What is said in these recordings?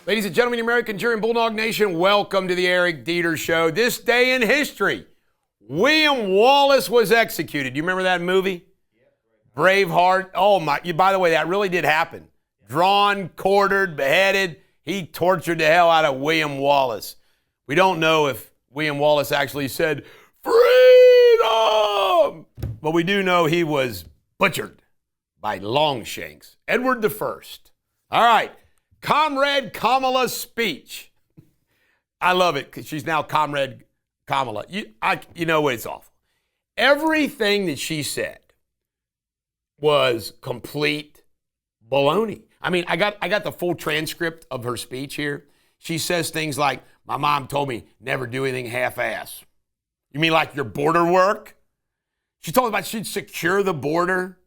Ladies and gentlemen, American Jury and Bulldog Nation, welcome to the Eric Dieter Show. This day in history, William Wallace was executed. Do you remember that movie? Braveheart. Oh, my. By the way, that really did happen. Drawn, quartered, beheaded. He tortured the hell out of William Wallace. We don't know if William Wallace actually said, freedom! But we do know he was butchered by Longshanks. Edward I. All right. Comrade Kamala's speech. I love it because she's now Comrade Kamala. You know what? It's awful. Everything that she said was complete baloney. I mean, I got the full transcript of her speech here. She says things like, my mom told me never do anything half-ass. You mean like your border work? She told about she'd secure the border.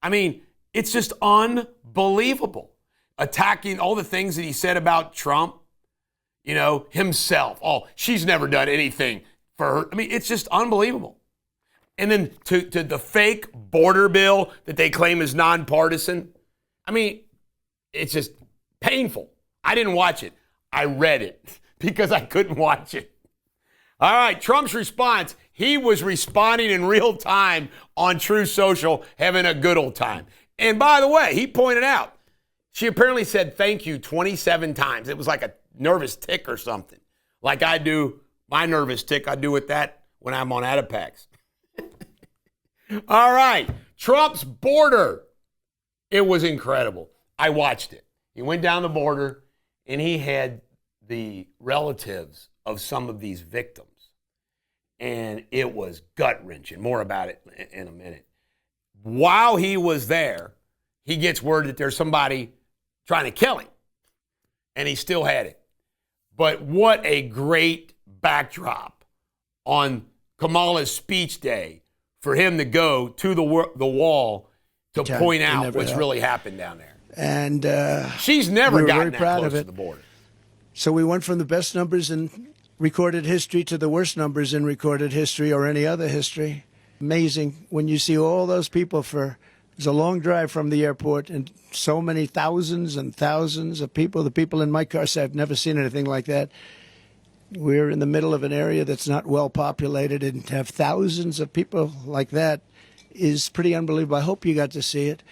I mean, it's just unbelievable. Attacking all the things that he said about Trump, you know, himself. Oh, she's never done anything for her. I mean, it's just unbelievable. And then to the fake border bill that they claim is nonpartisan. I mean, it's just painful. I didn't watch it. I read it because I couldn't watch it. All right, Trump's response. He was responding in real time on Truth Social, having a good old time. And by the way, he pointed out, she apparently said thank you 27 times. It was like a nervous tick or something. Like I do my nervous tick, I do with that when I'm on Adipex. All right, Trump's border. It was incredible. I watched it. He went down the border, and he had the relatives of some of these victims. And it was gut-wrenching. More about it in a minute. While he was there, he gets word that there's somebody trying to kill him. And he still had it. But what a great backdrop on Kamala's speech day for him to go to the wall to point out what's really happened down there. And she's never gotten very proud that of close it. to the border. So we went from the best numbers in recorded history to the worst numbers in recorded history or any other history. Amazing when you see all those people it's a long drive from the airport and so many thousands and thousands of people. The people in my car say, I've never seen anything like that. We're in the middle of an area that's not well populated, and to have thousands of people like that is pretty unbelievable. I hope you got to see it.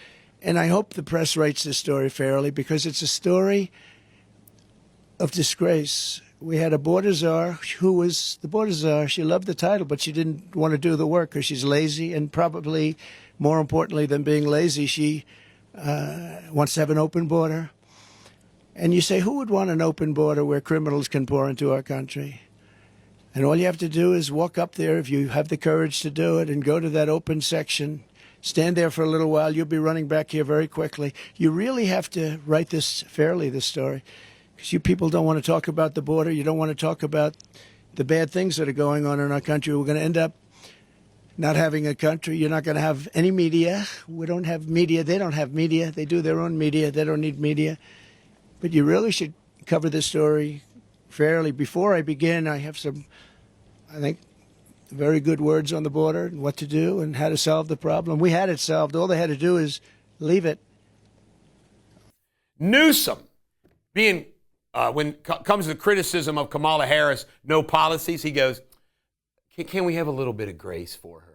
And I hope the press writes this story fairly because it's a story of disgrace. We had a border czar who was the border czar. She loved the title, but she didn't want to do the work because she's lazy, and probably more importantly than being lazy, she wants to have an open border. And you say, who would want an open border where criminals can pour into our country? And all you have to do is walk up there, if you have the courage to do it, and go to that open section. Stand there for a little while. You'll be running back here very quickly. You really have to write this fairly, this story, because you people don't want to talk about the border. You don't want to talk about the bad things that are going on in our country. We're going to end up not having a country. You're not going to have any media. We don't have media. They don't have media. They do their own media. They don't need media. But you really should cover this story fairly. Before I begin, I have some, I think, very good words on the border and what to do and how to solve the problem. We had it solved. All they had to do is leave it. Newsom, when it comes to the criticism of Kamala Harris, no policies, he goes, can we have a little bit of grace for her?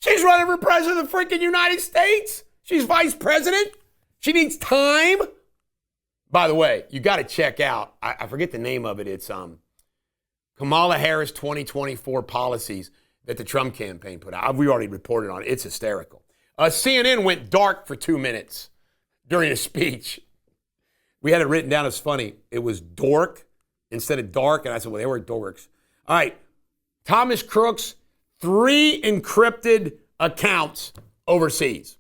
She's running for president of the freaking United States. She's vice president. She needs time. By the way, you got to check out, I forget the name of it. It's Kamala Harris 2024 policies that the Trump campaign put out. We already reported on it. It's hysterical. CNN went dark for 2 minutes during a speech. We had it written down as funny. It was dork instead of dark. And I said, well, they were dorks. All right. Thomas Crooks, 3 encrypted accounts overseas.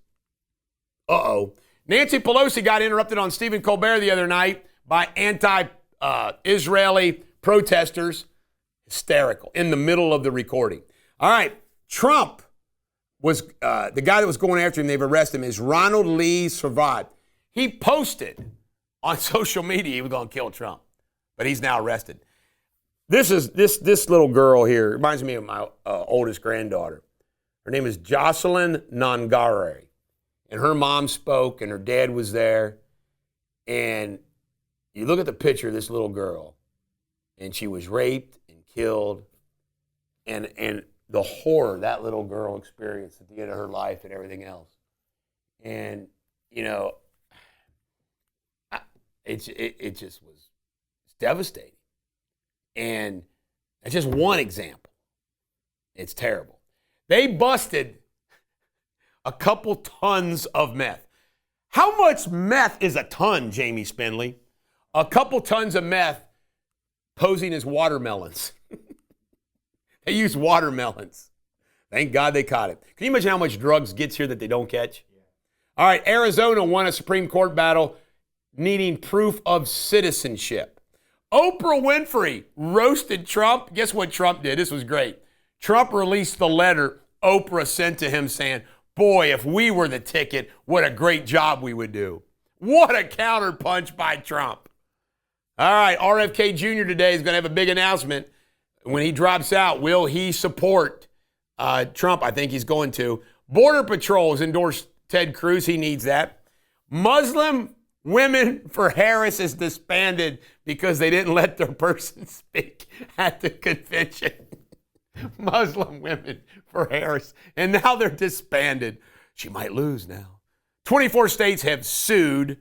Uh-oh. Nancy Pelosi got interrupted on Stephen Colbert the other night by anti-Israeli protesters. Hysterical. In the middle of the recording. All right. Trump was, the guy that was going after him, they've arrested him, is Ronald Lee Servat. He posted on social media he was going to kill Trump, but he's now arrested. This little girl here reminds me of my oldest granddaughter. Her name is Jocelyn Nongare. And her mom spoke, and her dad was there. And you look at the picture of this little girl, and she was raped and killed, and the horror that little girl experienced at the end of her life and everything else. And, you know, it just was devastating. And it's just one example. It's terrible. They busted a couple tons of meth. How much meth is a ton, Jamie Spindley? A couple tons of meth posing as watermelons. They use watermelons. Thank God they caught it. Can you imagine how much drugs gets here that they don't catch? Yeah. All right, Arizona won a Supreme Court battle needing proof of citizenship. Oprah Winfrey roasted Trump. Guess what Trump did? This was great. Trump released the letter Oprah sent to him saying, boy, if we were the ticket, what a great job we would do. What a counterpunch by Trump. All right, RFK Jr. today is going to have a big announcement. When he drops out, will he support Trump? I think he's going to. Border Patrol has endorsed Ted Cruz. He needs that. Muslim Women for Harris is disbanded because they didn't let their person speak at the convention. Muslim Women for Harris. And now they're disbanded. She might lose now. 24 states have sued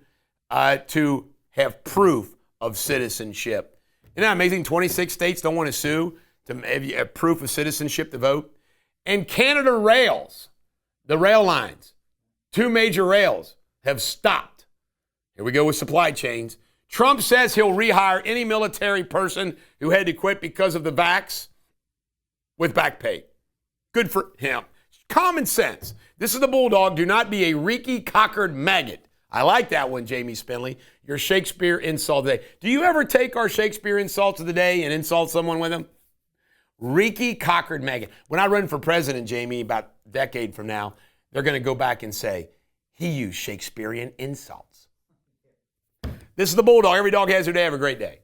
to have proof of citizenship. Isn't that amazing? 26 states don't want to sue to have proof of citizenship to vote. And Canada rails, the rail lines, 2 major rails have stopped. Here we go with supply chains. Trump says he'll rehire any military person who had to quit because of the vax with back pay. Good for him. Common sense. This is the Bulldog. Do not be a reeky-cockered maggot. I like that one, Jamie Spindley. Your Shakespeare insult of the day. Do you ever take our Shakespeare insults of the day and insult someone with them? Reeky-cockered maggot. When I run for president, Jamie, about a decade from now, they're going to go back and say, he used Shakespearean insults. This is the Bulldog. Every dog has their day. Have a great day.